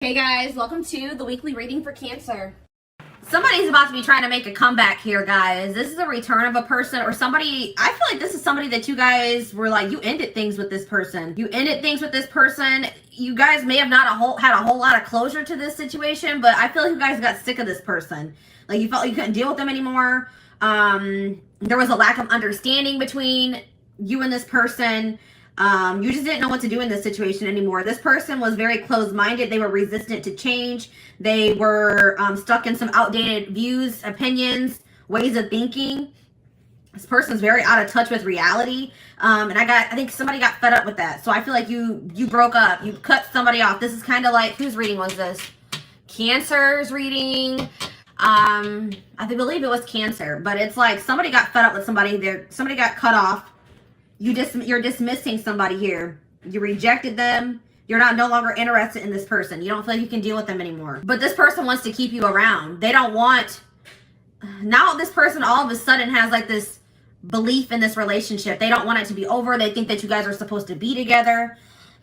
Hey guys, welcome to the weekly reading for Cancer. Somebody's about to be trying to make a comeback here, guys. This is a return of a person or somebody. I feel like this is somebody that you guys were like, you ended things with this person. You ended things with this person. You guys may have not had a whole lot of closure to this situation, but I feel like you guys got sick of this person. Like you felt like you couldn't deal with them anymore. There was a lack of understanding between you and this person. You just didn't know what to do in this situation anymore. This person was very closed-minded. They were resistant to change. They were stuck in some outdated views, opinions, ways of thinking. This person's very out of touch with reality. And I think somebody got fed up with that. So I feel like you broke up. You cut somebody off. This is kind of like, whose reading was this? Cancer's reading. I believe it was Cancer. But it's like somebody got fed up with somebody. Somebody got cut off. You're dismissing somebody here. You rejected them. You're no longer interested in this person. You don't feel like you can deal with them anymore. But this person wants to keep you around. They don't want... Now this person all of a sudden has like this belief in this relationship. They don't want it to be over. They think that you guys are supposed to be together.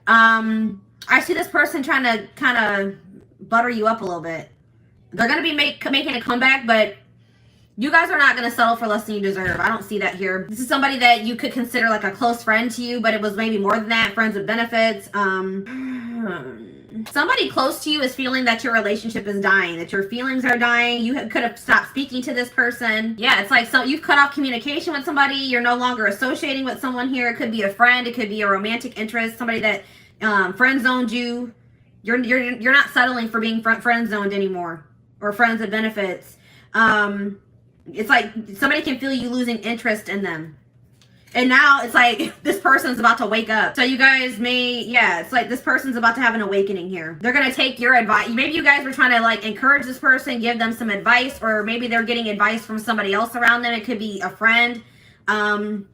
I see this person trying to kind of butter you up a little bit. They're going to be making a comeback, but... You guys are not going to settle for less than you deserve. I don't see that here. This is somebody that you could consider like a close friend to you, but it was maybe more than that. Friends with benefits. Somebody close to you is feeling that your relationship is dying, that your feelings are dying. You could have stopped speaking to this person. Yeah, it's like you've cut off communication with somebody. You're no longer associating with someone here. It could be a friend. It could be a romantic interest. Somebody that friend zoned you. You're not settling for being friend zoned anymore, or friends with benefits. It's like somebody can feel you losing interest in them. And now it's like this person's about to wake up. So you guys it's like this person's about to have an awakening here. They're going to take your advice. Maybe you guys were trying to like encourage this person, give them some advice, or maybe they're getting advice from somebody else around them. It could be a friend. And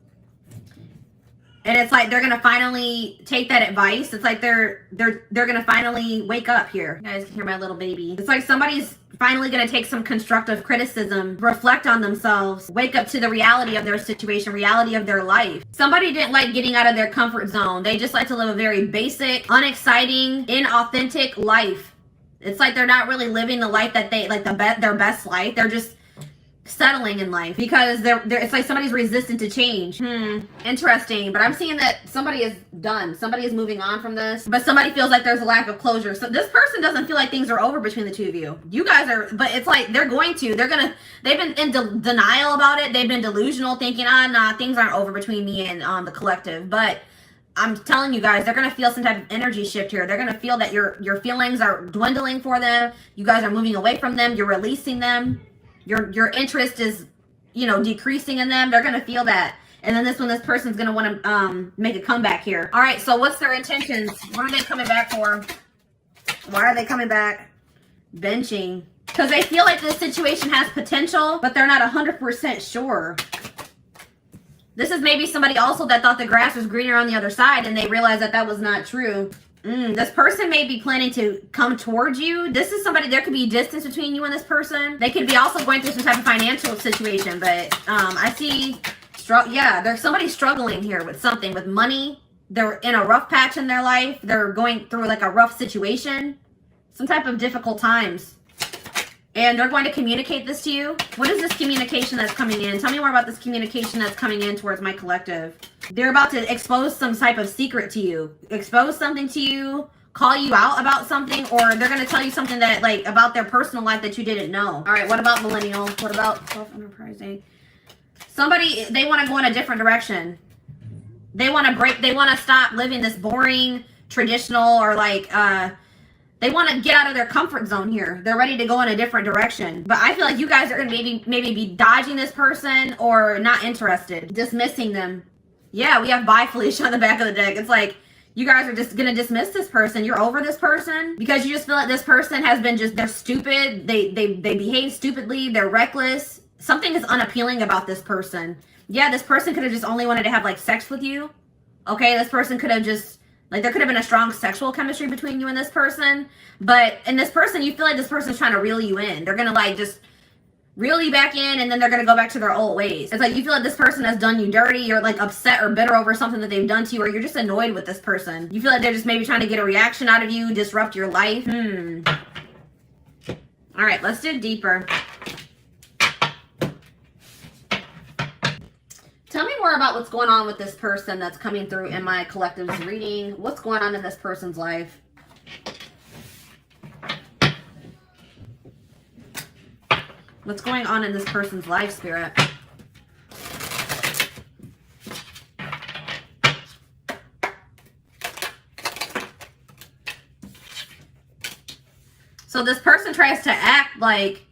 it's like they're going to finally take that advice. It's like they're going to finally wake up here. You guys can hear my little baby. It's like somebody's finally going to take some constructive criticism, reflect on themselves, wake up to the reality of their situation, reality of their life. Somebody didn't like getting out of their comfort zone. They just like to live a very basic, unexciting, inauthentic life. It's like they're not really living the life that they like, their best life. They're just settling in life because it's like somebody's resistant to change. Interesting. But I'm seeing that somebody is done. Somebody is moving on from this, but somebody feels like there's a lack of closure. So this person doesn't feel like things are over between the two of you. You guys are, but it's like they've been in denial about it. They've been delusional, thinking, nah, things aren't over between me and the collective. But I'm telling you guys, they're going to feel some type of energy shift here. They're going to feel that your feelings are dwindling for them. You guys are moving away from them. You're releasing them. Your interest is, decreasing in them. They're going to feel that. And then this person's going to want to make a comeback here. All right, so what's their intentions? What are they coming back for? Why are they coming back? Benching. Because they feel like this situation has potential, but they're not 100% sure. This is maybe somebody also that thought the grass was greener on the other side, and they realized that was not true. This person may be planning to come towards you. This is somebody, there could be distance between you and this person. They could be also going through some type of financial situation, but I see, there's somebody struggling here with something, with money. They're in a rough patch in their life. They're going through like a rough situation, some type of difficult times. And they're going to communicate this to you. What is this communication that's coming in? Tell me more about this communication that's coming in towards my collective. They're about to expose some type of secret to you. Expose something to you. Call you out about something. Or they're going to tell you something that, like, about their personal life that you didn't know. All right, what about millennial? What about self-enterprising? Somebody, they want to go in a different direction. They want to stop living this boring, traditional, or like, they want to get out of their comfort zone here. They're ready to go in a different direction. But I feel like you guys are going to maybe be dodging this person or not interested. Dismissing them. Yeah, we have bye Felicia on the back of the deck. It's like you guys are just going to dismiss this person. You're over this person because you just feel like this person has been they're stupid. They behave stupidly. They're reckless. Something is unappealing about this person. Yeah, this person could have just only wanted to have like sex with you. Okay, this person could have just... Like, there could have been a strong sexual chemistry between you and this person. But in this person, you feel like this person's trying to reel you in. They're going to, like, just reel you back in, and then they're going to go back to their old ways. It's like you feel like this person has done you dirty. You're like upset or bitter over something that they've done to you, or you're just annoyed with this person. You feel like they're just maybe trying to get a reaction out of you, disrupt your life. All right, let's dig deeper. Tell me more about what's going on with this person that's coming through in my collective's reading. What's going on in this person's life? What's going on in this person's life, Spirit? So this person tries to act like...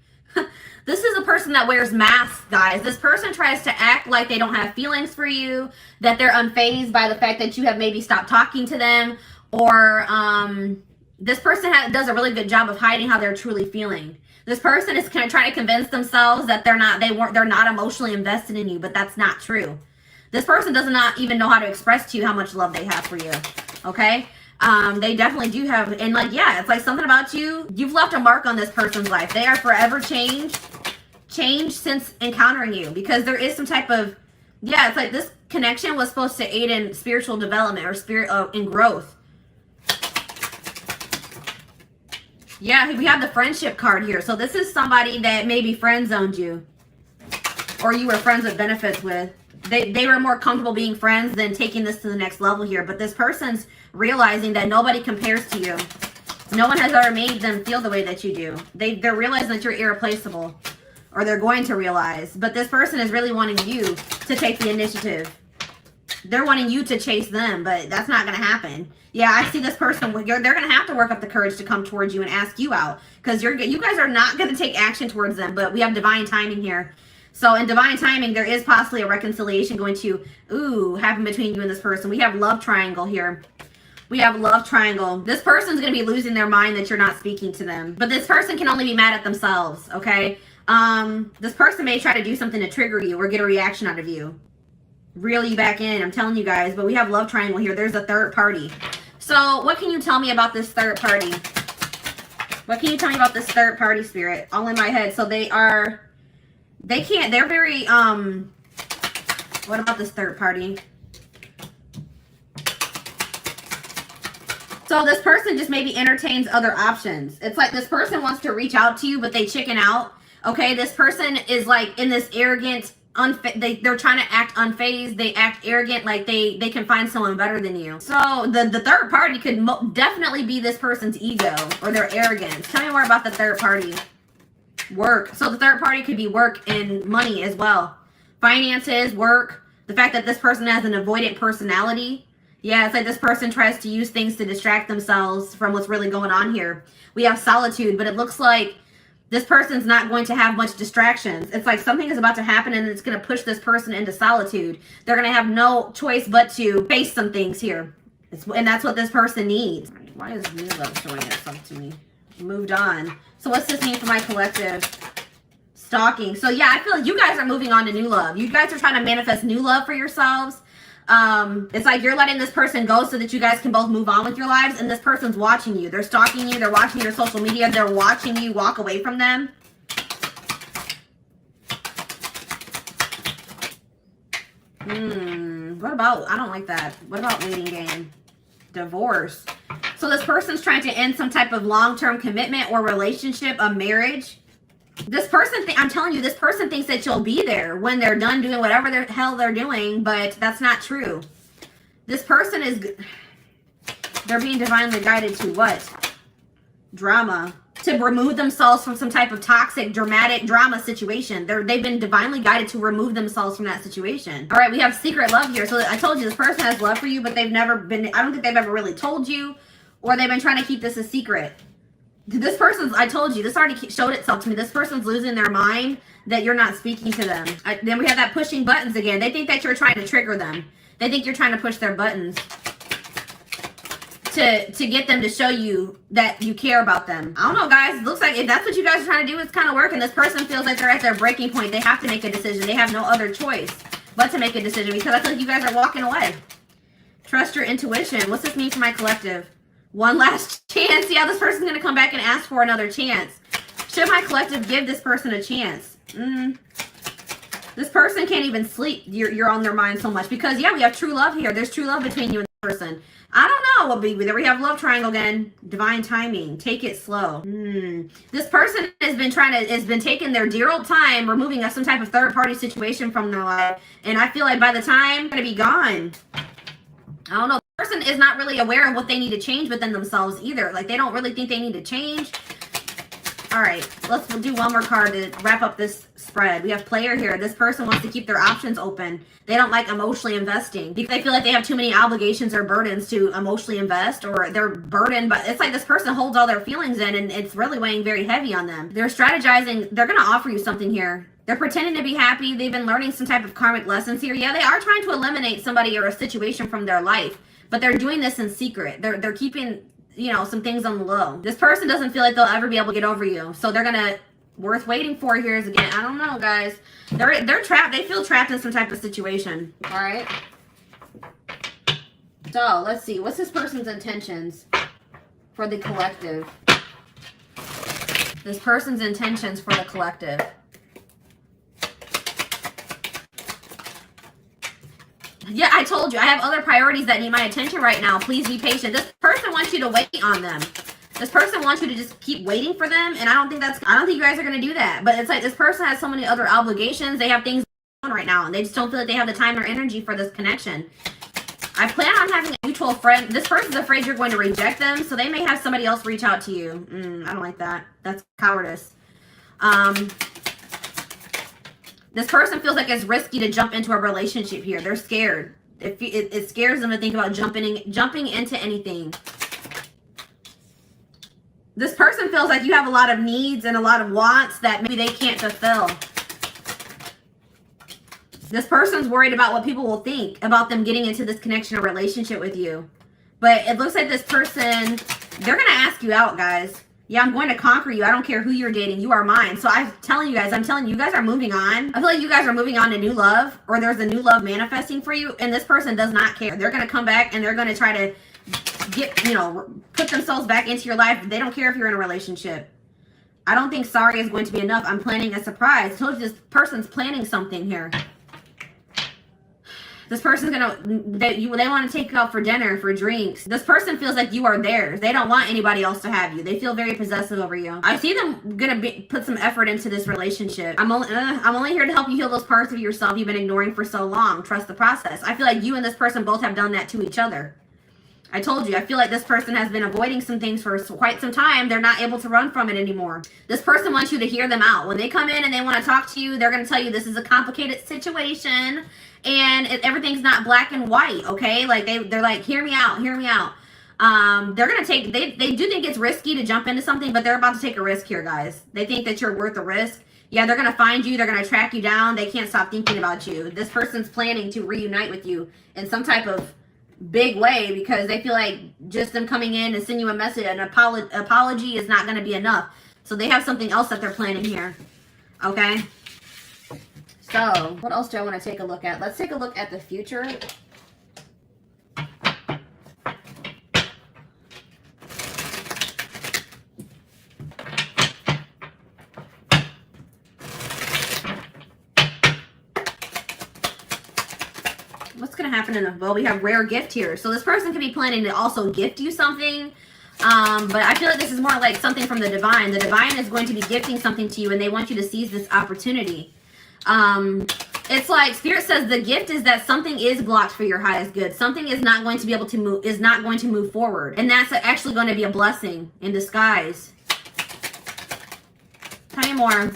This is a person that wears masks, guys. This person tries to act like they don't have feelings for you, that they're unfazed by the fact that you have maybe stopped talking to them, or this person does a really good job of hiding how they're truly feeling. This person is kind of trying to convince themselves that they're not emotionally invested in you, but that's not true. This person does not even know how to express to you how much love they have for you. Okay? They definitely do have, and like, yeah, it's like something about you. You've left a mark on this person's life. They are forever changed since encountering you, because there is some type of, yeah, it's like this connection was supposed to aid in spiritual development or in growth. Yeah, we have the friendship card here. So this is somebody that maybe friend zoned you, or you were friends with benefits with. They were more comfortable being friends than taking this to the next level here. But this person's realizing that nobody compares to you. No one has ever made them feel the way that you do. They're realizing that you're irreplaceable, or they're going to realize. But this person is really wanting you to take the initiative. They're wanting you to chase them, but that's not going to happen. Yeah, I see this person. They're going to have to work up the courage to come towards you and ask you out, because you guys are not going to take action towards them. But we have divine timing here. So in divine timing, there is possibly a reconciliation going to happen between you and this person. We have love triangle here. We have love triangle. This person's going to be losing their mind that you're not speaking to them. But this person can only be mad at themselves, okay? This person may try to do something to trigger you or get a reaction out of you. Reel you back in, I'm telling you guys. But we have love triangle here. There's a third party. So what can you tell me about this third party? What can you tell me about this third party, Spirit? All in my head. So they're very, what about this third party? So this person just maybe entertains other options. It's like this person wants to reach out to you, but they chicken out. Okay, this person is like in this arrogant, they're trying to act unfazed. They act arrogant, like they can find someone better than you. So the third party could definitely be this person's ego or their arrogance. Tell me more about the third party. Work. So the third party could be work and money as well. Finances, work. The fact that this person has an avoidant personality. Yeah, it's like this person tries to use things to distract themselves from what's really going on here. We have solitude, but it looks like this person's not going to have much distractions. It's like something is about to happen and it's going to push this person into solitude. They're going to have no choice but to face some things here. And that's what this person needs. Why is new love showing itself to me? Moved on. So what's this mean for my collective? Stalking. So yeah, I feel like you guys are moving on to new love. You guys are trying to manifest new love for yourselves. It's like you're letting this person go so that you guys can both move on with your lives, and this person's watching you. They're stalking you. They're watching your social media. They're watching you walk away from them. What about, I don't like that. What about waiting game? Divorce. So this person's trying to end some type of long-term commitment or relationship, a marriage. This person, I'm telling you, this person thinks that you'll be there when they're done doing whatever the hell they're doing, but that's not true. This person they're being divinely guided to what? Drama. To remove themselves from some type of toxic, dramatic drama situation. They've been divinely guided to remove themselves from that situation. All right, we have secret love here. So I told you this person has love for you, but they've never been, I don't think they've ever really told you, or they've been trying to keep this a secret. This person's, I told you, this already showed itself to me. This person's losing their mind that you're not speaking to them. Then we have that pushing buttons again. They think that you're trying to trigger them. They think you're trying to push their buttons to get them to show you that you care about them. I don't know, guys. It looks like if that's what you guys are trying to do, it's kind of working. This person feels like they're at their breaking point. They have to make a decision. They have no other choice but to make a decision, because I feel like you guys are walking away. Trust your intuition. What's this mean for my collective? One last chance. Yeah, this person's going to come back and ask for another chance. Should my collective give this person a chance? This person can't even sleep. You're on their mind so much because, yeah, we have true love here. There's true love between you and the person. I don't know what be there. We have love triangle again. Divine timing. Take it slow. This person has been taking their dear old time removing some type of third party situation from their life. And I feel like by the time they're going to be gone, I don't know. The person is not really aware of what they need to change within themselves either. Like, they don't really think they need to change. All right, we'll do one more card to wrap up this spread. We have player here. This person wants to keep their options open. They don't like emotionally investing because they feel like they have too many obligations or burdens to emotionally invest, or they're burdened. But it's like this person holds all their feelings in, and it's really weighing very heavy on them. They're strategizing. They're going to offer you something here. They're pretending to be happy. They've been learning some type of karmic lessons here. Yeah, they are trying to eliminate somebody or a situation from their life, but they're doing this in secret. They're keeping, you know, some things on the low. This person doesn't feel like they'll ever be able to get over you. So they're gonna, worth waiting for here is again, I don't know, guys. They're trapped. They feel trapped in some type of situation. All right. So let's see. What's this person's intentions for the collective? This person's intentions for the collective. Yeah, I told you, I have other priorities that need my attention right now. Please be patient. This person wants you to wait on them. This person wants you to just keep waiting for them, and I don't think you guys are going to do that. But it's like this person has so many other obligations. They have things going on right now, and they just don't feel like they have the time or energy for this connection. I plan on having a mutual friend. This person's afraid you're going to reject them, so they may have somebody else reach out to you. I don't like that. That's cowardice. This person feels like it's risky to jump into a relationship here. They're scared. It scares them to think about jumping into anything. This person feels like you have a lot of needs and a lot of wants that maybe they can't fulfill. This person's worried about what people will think about them getting into this connection or relationship with you. But it looks like this person, they're going to ask you out, guys. Yeah, I'm going to conquer you. I don't care who you're dating. You are mine. So I'm telling you guys are moving on. I feel like you guys are moving on to new love, or there's a new love manifesting for you, and this person does not care. They're going to come back and they're going to try to put themselves back into your life. They don't care if you're in a relationship. I don't think sorry is going to be enough. I'm planning a surprise. I told you this person's planning something here. This person's they want to take you out for dinner, for drinks. This person feels like you are theirs. They don't want anybody else to have you. They feel very possessive over you. I see them put some effort into this relationship. I'm only here to help you heal those parts of yourself you've been ignoring for so long. Trust the process. I feel like you and this person both have done that to each other. I told you, I feel like this person has been avoiding some things for quite some time. They're not able to run from it anymore. This person wants you to hear them out. When they come in and they want to talk to you, they're going to tell you this is a complicated situation and everything's not black and white, okay? Like they're like, hear me out, hear me out. They're going to take, they do think it's risky to jump into something, but they're about to take a risk here, guys. They think that you're worth the risk. Yeah, they're going to find you. They're going to track you down. They can't stop thinking about you. This person's planning to reunite with you in some type of big way because they feel like just them coming in and sending you a message, an apology is not going to be enough. So they have something else that they're planning here. Okay? So, what else do I want to take a look at? Let's take a look at the future. What's going to happen in the, well, we have rare gift here. So this person could be planning to also gift you something. But I feel like this is more like something from the divine. The divine is going to be gifting something to you and they want you to seize this opportunity. It's like Spirit says the gift is that something is blocked for your highest good. Something is not going to be able to move, is not going to move forward. And that's actually going to be a blessing in disguise. Tell me more.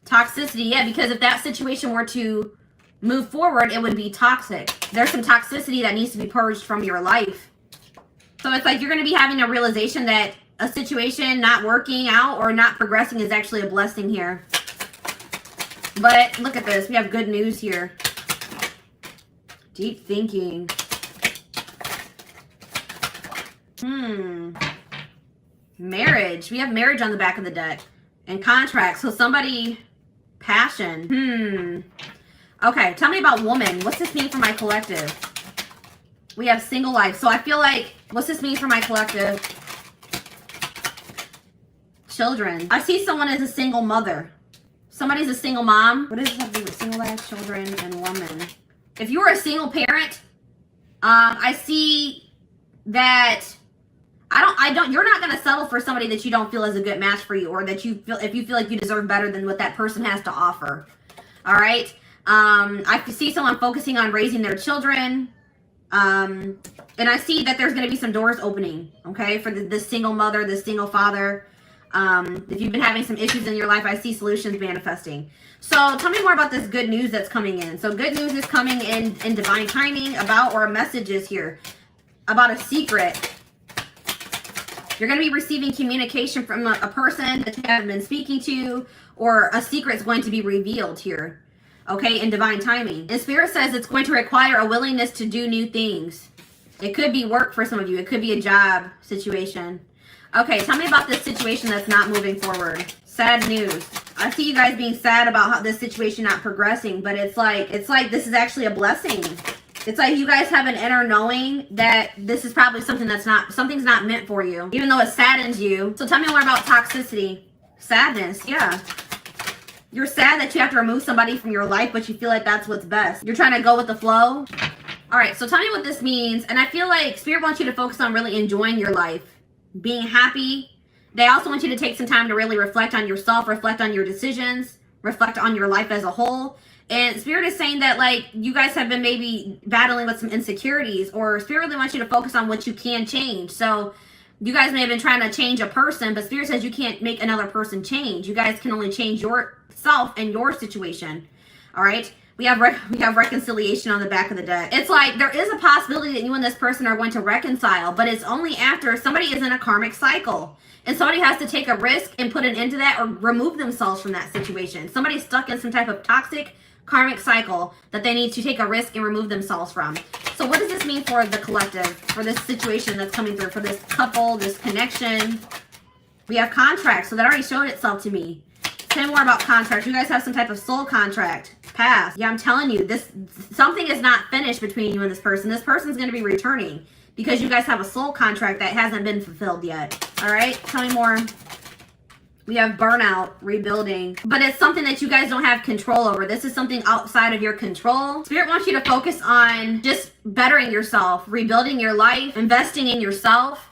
Toxicity, yeah, because if that situation were to move forward, it would be toxic. There's some toxicity that needs to be purged from your life. So it's like you're going to be having a realization that a situation not working out or not progressing is actually a blessing here. But look at this. We have good news here. Deep thinking. Marriage. We have marriage on the back of the deck. And contract. So somebody, passion. Okay, tell me about woman. What's this mean for my collective? We have single life. So I feel like, what's this mean for my collective? Children. I see someone as a single mother. Somebody's a single mom. What does this have to do with single life, children, and woman? If you're a single parent, I see that you're not going to settle for somebody that you don't feel is a good match for you, or that if you feel like you deserve better than what that person has to offer. All right. I see someone focusing on raising their children. And I see that there's going to be some doors opening, okay, for the single mother, the single father. If you've been having some issues in your life, I see solutions manifesting. So tell me more about this good news that's coming in. So good news is coming in divine timing about, or a message is here about a secret. You're going to be receiving communication from a person that you haven't been speaking to, or a secret's going to be revealed here. Okay, in divine timing. And Spirit says it's going to require a willingness to do new things. It could be work for some of you. It could be a job situation. Okay, tell me about this situation that's not moving forward. Sad news. I see you guys being sad about how this situation not progressing, but it's like this is actually a blessing. It's like you guys have an inner knowing that this is probably something's not meant for you, even though it saddens you. So tell me more about toxicity. Sadness, yeah. You're sad that you have to remove somebody from your life, but you feel like that's what's best. You're trying to go with the flow. All right, so tell me what this means. And I feel like Spirit wants you to focus on really enjoying your life, being happy. They also want you to take some time to really reflect on yourself, reflect on your decisions, reflect on your life as a whole. And Spirit is saying that, like, you guys have been maybe battling with some insecurities, or Spirit really wants you to focus on what you can change. So you guys may have been trying to change a person, but Spirit says you can't make another person change. You guys can only change yourself and your situation. All right? We have reconciliation on the back of the deck. It's like there is a possibility that you and this person are going to reconcile, but it's only after somebody is in a karmic cycle. And somebody has to take a risk and put an end to that, or remove themselves from that situation. Somebody's stuck in some type of toxic karmic cycle that they need to take a risk and remove themselves from. So what does this mean for the collective, for this situation that's coming through, for this couple, this connection? We have contracts, so that already showed itself to me. Tell me more about contracts. You guys have some type of soul contract. Past. Yeah, I'm telling you, something is not finished between you and this person. This person's going to be returning because you guys have a soul contract that hasn't been fulfilled yet. All right, tell me more. We have burnout, rebuilding, but it's something that you guys don't have control over. This is something outside of your control. Spirit wants you to focus on just bettering yourself, rebuilding your life, investing in yourself.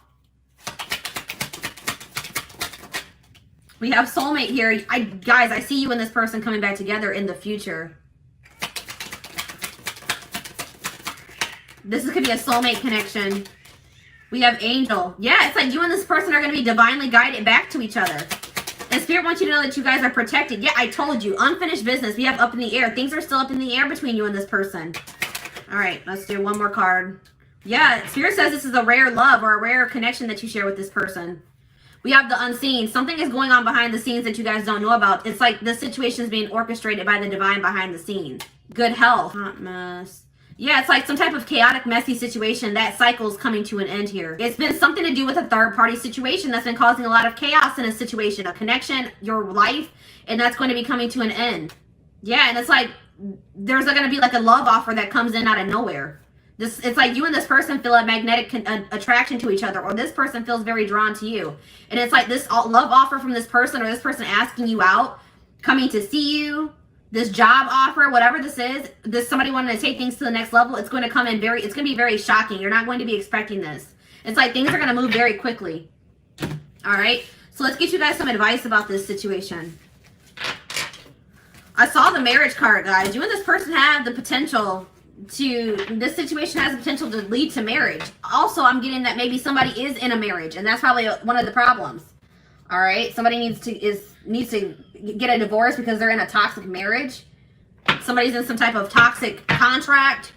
We have soulmate here. Guys, I see you and this person coming back together in the future. This could be a soulmate connection. We have angel. Yeah, it's like you and this person are going to be divinely guided back to each other. And Spirit wants you to know that you guys are protected. Yeah, I told you. Unfinished business. We have up in the air. Things are still up in the air between you and this person. All right, let's do one more card. Yeah, Spirit says this is a rare love or a rare connection that you share with this person. We have the unseen. Something is going on behind the scenes that you guys don't know about. It's like the situation is being orchestrated by the divine behind the scenes. Good health. Hot mess. Yeah, it's like some type of chaotic, messy situation. That cycle is coming to an end here. It's been something to do with a third-party situation that's been causing a lot of chaos in a situation, a connection, your life, and that's going to be coming to an end. Yeah, and it's like there's going to be like a love offer that comes in out of nowhere. It's like you and this person feel a magnetic attraction to each other, or this person feels very drawn to you. And it's like this love offer from this person, or this person asking you out, coming to see you, this job offer, whatever this is, somebody wanting to take things to the next level. It's going to come in it's going to be very shocking. You're not going to be expecting this. It's like things are going to move very quickly. All right. So let's get you guys some advice about this situation. I saw the marriage card, guys. You and this person have the potential this situation has the potential to lead to marriage. Also, I'm getting that maybe somebody is in a marriage, and that's probably one of the problems. All right, somebody needs to get a divorce because they're in a toxic marriage. Somebody's in some type of toxic contract.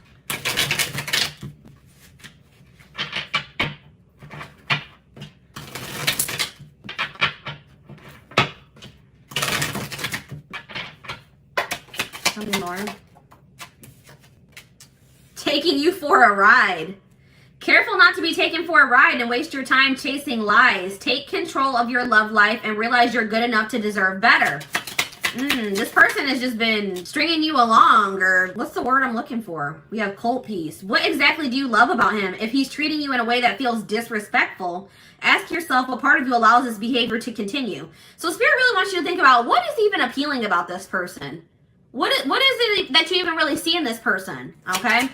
Tell me more. Taking you for a ride. Careful not to be taken for a ride and waste your time chasing lies. Take control of your love life and realize you're good enough to deserve better. This person has just been stringing you along, or what's the word I'm looking for? We have cold piece. What exactly do you love about him? If he's treating you in a way that feels disrespectful, ask yourself what part of you allows this behavior to continue. So Spirit really wants you to think about what is even appealing about this person. What is it that you even really see in this person? Okay?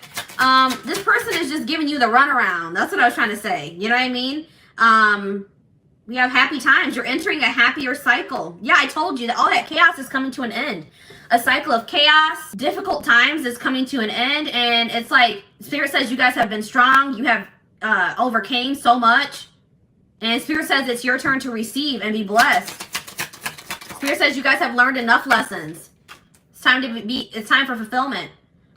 This person is just giving you the runaround. That's what I was trying to say. You know what I mean? We have happy times. You're entering a happier cycle. Yeah, I told you that all that chaos is coming to an end. A cycle of chaos, difficult times is coming to an end. And it's like, Spirit says you guys have been strong. You have overcame so much. And Spirit says it's your turn to receive and be blessed. Spirit says you guys have learned enough lessons. It's time for fulfillment.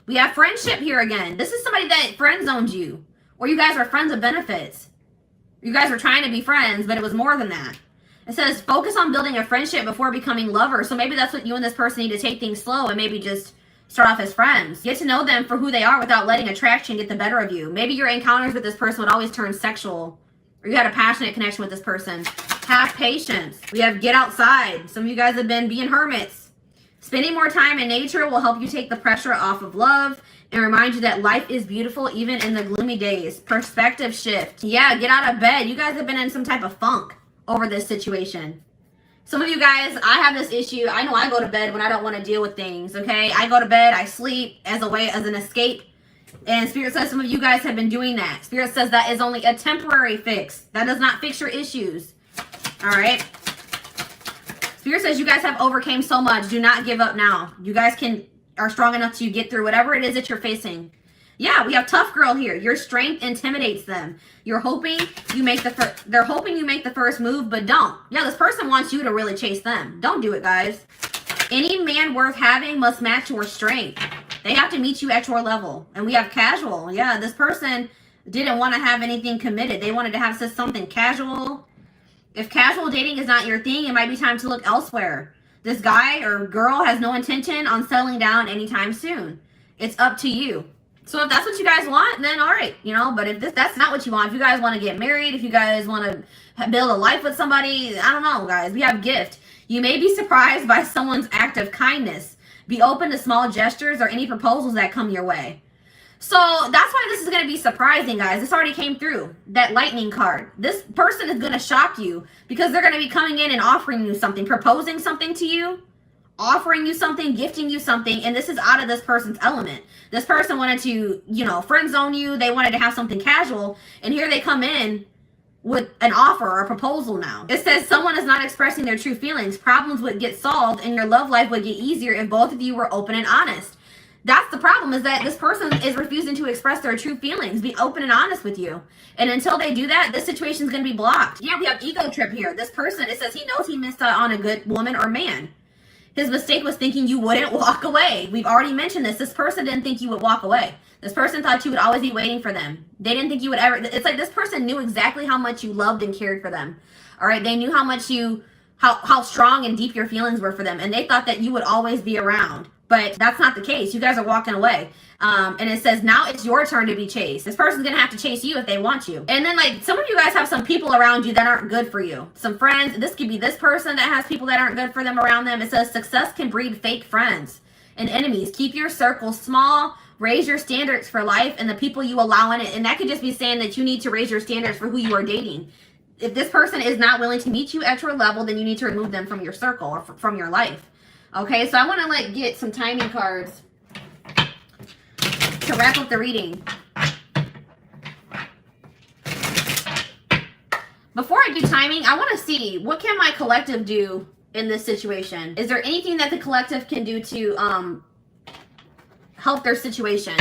We have friendship here again. This is somebody that friend zoned you. Or you guys are friends of benefits. You guys were trying to be friends, but it was more than that. It says focus on building a friendship before becoming lovers. So maybe that's what you and this person need to take things slow and maybe just start off as friends. Get to know them for who they are without letting attraction get the better of you. Maybe your encounters with this person would always turn sexual, or you had a passionate connection with this person. Have patience. We have get outside. Some of you guys have been being hermits. Spending more time in nature will help you take the pressure off of love and remind you that life is beautiful even in the gloomy days. Perspective shift. Yeah, get out of bed. You guys have been in some type of funk over this situation. Some of you guys, I have this issue. I know I go to bed when I don't want to deal with things, okay? I go to bed, I sleep as an escape. And Spirit says some of you guys have been doing that. Spirit says that is only a temporary fix. That does not fix your issues. All right? Spirit says you guys have overcame so much. Do not give up now. You guys are strong enough to get through whatever it is that you're facing. Yeah, we have tough girl here. Your strength intimidates them. You're hoping you make they're hoping you make the first move, but don't. Yeah, this person wants you to really chase them. Don't do it, guys. Any man worth having must match your strength. They have to meet you at your level. And we have casual. Yeah, this person didn't want to have anything committed. They wanted to have something casual. If casual dating is not your thing, it might be time to look elsewhere. This guy or girl has no intention on settling down anytime soon. It's up to you. So if that's what you guys want, then all right, but if that's not what you want, if you guys want to get married, if you guys want to build a life with somebody, I don't know, guys, we have gift. You may be surprised by someone's act of kindness. Be open to small gestures or any proposals that come your way. So that's why this is going to be surprising, guys. This already came through, that lightning card. This person is going to shock you because they're going to be coming in and offering you something, proposing something to you, offering you something, gifting you something, and this is out of this person's element. This person wanted to, friend zone you. They wanted to have something casual, and here they come in with an offer or a proposal now. It says someone is not expressing their true feelings. Problems would get solved, and your love life would get easier if both of you were open and honest. That's the problem, is that this person is refusing to express their true feelings, be open and honest with you. And until they do that, this situation is going to be blocked. Yeah, we have ego trip here. This person, it says he knows he missed out on a good woman or man. His mistake was thinking you wouldn't walk away. We've already mentioned this. This person didn't think you would walk away. This person thought you would always be waiting for them. They didn't think you would ever. It's like this person knew exactly how much you loved and cared for them. All right, they knew how much how strong and deep your feelings were for them, and they thought that you would always be around. But that's not the case. You guys are walking away. And it says now it's your turn to be chased. This person's going to have to chase you if they want you. And then some of you guys have some people around you that aren't good for you. Some friends. This could be this person that has people that aren't good for them around them. It says success can breed fake friends and enemies. Keep your circle small. Raise your standards for life and the people you allow in it. And that could just be saying that you need to raise your standards for who you are dating. If this person is not willing to meet you at your level, then you need to remove them from your circle or from your life. Okay, so I want to get some timing cards to wrap up the reading. Before I do timing, I want to see what can my collective do in this situation. Is there anything that the collective can do to help their situation?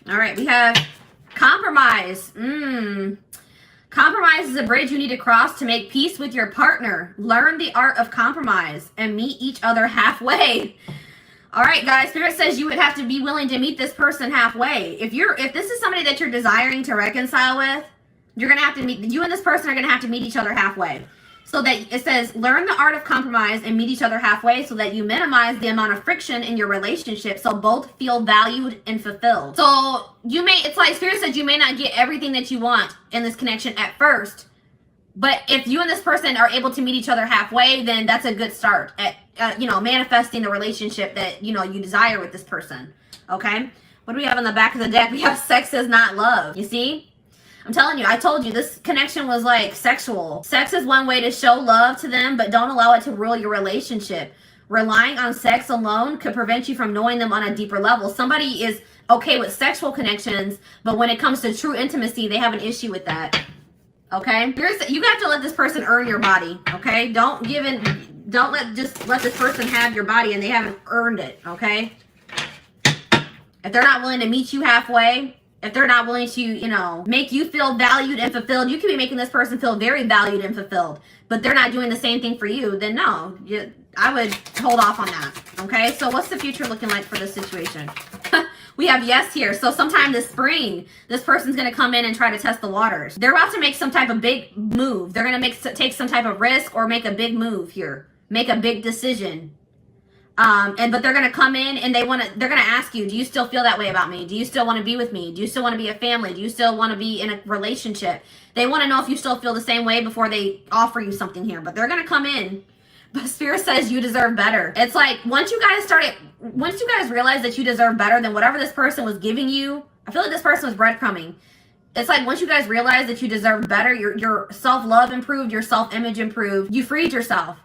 All right, we have compromise. Compromise is a bridge you need to cross to make peace with your partner. Learn the art of compromise and meet each other halfway. All right, guys, Spirit says you would have to be willing to meet this person halfway. If this is somebody that you're desiring to reconcile with, you're going to have to meet, you and this person are going to have to meet each other halfway. So that it says, learn the art of compromise and meet each other halfway so that you minimize the amount of friction in your relationship so both feel valued and fulfilled. So it's like Spirit said, you may not get everything that you want in this connection at first, but if you and this person are able to meet each other halfway, then that's a good start at, manifesting the relationship that, you desire with this person. Okay. What do we have on the back of the deck? We have sex is not love. You see? I'm telling you, I told you this connection was like sexual. Sex is one way to show love to them, but don't allow it to rule your relationship. Relying on sex alone could prevent you from knowing them on a deeper level. Somebody is okay with sexual connections, but when it comes to true intimacy, they have an issue with that. Okay? You have to let this person earn your body. Okay? Don't let this person have your body and they haven't earned it. Okay? If they're not willing to meet you halfway, if they're not willing to, make you feel valued and fulfilled, you could be making this person feel very valued and fulfilled, but they're not doing the same thing for you, then no, I would hold off on that. Okay, so what's the future looking like for this situation? We have yes here. So sometime this spring, this person's going to come in and try to test the waters. They're about to make some type of big move. They're going to take some type of risk or make a big move here, make a big decision. But they're gonna come in and they're gonna ask you, do you still feel that way about me? Do you still want to be with me? Do you still want to be a family? Do you still want to be in a relationship? They want to know if you still feel the same way before they offer you something here. But they're gonna come in. But Spirit says you deserve better. It's like once you guys realize that you deserve better than whatever this person was giving you. I feel like this person was breadcrumbing. It's like once you guys realize that you deserve better, your self-love improved, your self-image improved, you freed yourself.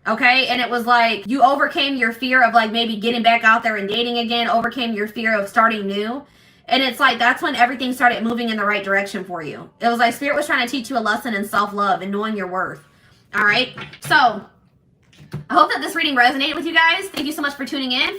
Okay, and it was like you overcame your fear of like maybe getting back out there and dating again, overcame your fear of starting new. And it's like that's when everything started moving in the right direction for you. It was like Spirit was trying to teach you a lesson in self-love and knowing your worth. All right, so I hope that this reading resonated with you guys. Thank you so much for tuning in.